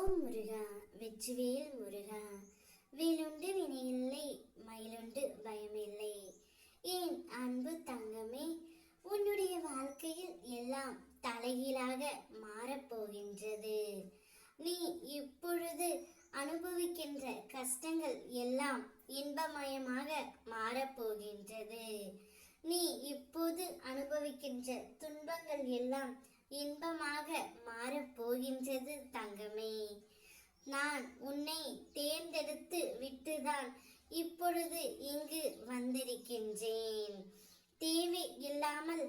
ஓம் முருகா, வெற்றிவேல் முருகா, வேலுண்டு வினையில்லை, மயிலுண்டு பயமில்லை. என் அன்பு தங்கமே, உன்னுடைய வாழ்க்கையில் எல்லாம் தலைகீழாக மாறப்போகின்றது. நீ இப்பொழுது அனுபவிக்கின்ற கஷ்டங்கள் எல்லாம் இன்பமயமாக மாறப்போகின்றது. நீ இப்போது அனுபவிக்கின்ற துன்பங்கள் எல்லாம் இன்பமாக மாறப்போகின்றது தங்கமே. நான் உன்னை தேர்ந்தெடுத்து விட்டுதான் இப்பொழுது இங்கு வந்திருக்கின்றேன். தேவை இல்லாமல்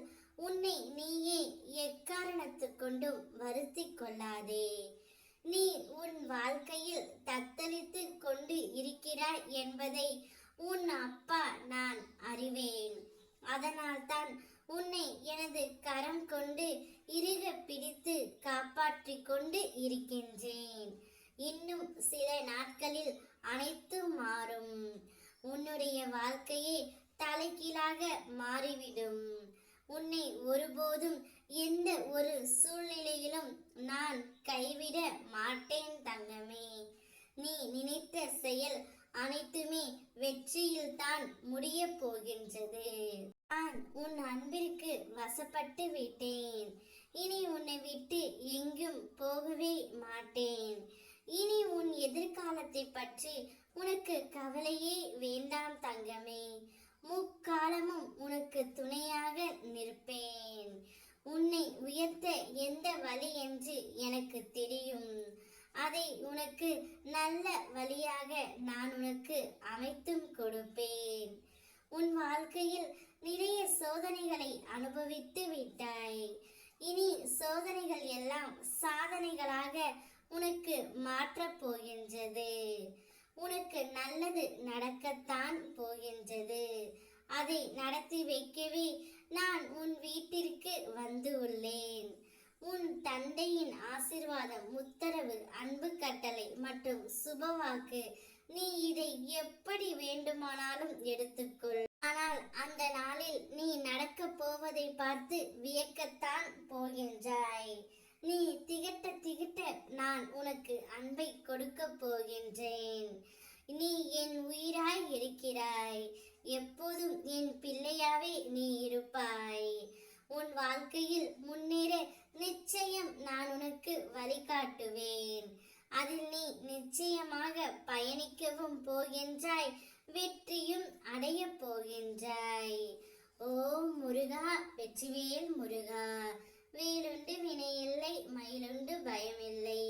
உன்னை நீயே எக்காரணத்து கொண்டும் வருத்தி கொள்ளாதே. நீ உன் வாழ்க்கையில் தத்தளித்து கொண்டு இருக்கிறாய் என்பதை உன் அப்பா நான் அறிவேன். அதனால்தான் உன்னை எனது கரம் கொண்டு இறுக பிடித்து காப்பாற்றிக் கொண்டு இருக்கின்றேன். இன்னும் சில நாட்களில் அனைத்தும் மாறும். உன்னுடைய வாழ்க்கையே தலைகீழாக மாறிவிடும். உன்னை ஒருபோதும் எந்த ஒரு சூழ்நிலையிலும் நான் கைவிட மாட்டேன் தங்கமே. நீ நினைத்த செயல் அனைத்துமே வெற்றியில் தான் முடிய போகின்றது. நான் உன் அன்பிற்கு வசப்பட்டு விட்டேன். இனி உன்னை விட்டு எங்கும் போகவே மாட்டேன். இனி உன் எதிர்காலத்தை பற்றி உனக்கு கவலையே வேண்டாம் தங்கமே. முக்காலமும் உனக்கு துணையாக நிற்பேன். உன்னை உயர்த்த எந்த வழி என்று எனக்கு தெரியும். அதை உனக்கு நல்ல வழியாக நான் உனக்கு அமைத்தும் கொடுப்பேன். உன் வாழ்க்கையில் நிறைய சோதனைகளை அனுபவித்து விட்டாய். இனி சோதனைகள் எல்லாம் சாதனைகளாக உனக்கு மாற்றப் போகின்றது. உனக்கு நல்லது நடக்கத்தான் போகின்றது. அதை நடத்தி வைக்கவே நான் உன் வீட்டிற்கு வந்து உள்ளேன். உன் தந்தையின் ஆசீர்வாதம், உத்தரவு, அன்பு கட்டளை மற்றும் சுபவாக்கு, நீ இதை எப்படி வேண்டுமானாலும் எடுத்துக்கொள். ஆனால் அந்த நாளில் நீ நடக்க போவதை பார்த்து வியக்கத்தான் போகின்றாய். நீ திகட்ட திகட்ட நான் உனக்கு அன்பை கொடுக்க போகின்றேன். நீ என் உயிராய் இருக்கிறாய். எப்போதும் என் பிள்ளையாவே நீ இருப்பாய். உன் வாழ்க்கையில் முன்னேற நிச்சயம் நான் உனக்கு வழிகாட்டுவேன். அதில் நீ நிச்சயமாக பயணிக்கவும் போகின்றாய். வெற்றியும் அடைய போகின்றாய். ஓம் முருகா, வெற்றிவேல் முருகா, வேலுண்டு வினையில்லை, மயிலுண்டு பயமில்லை.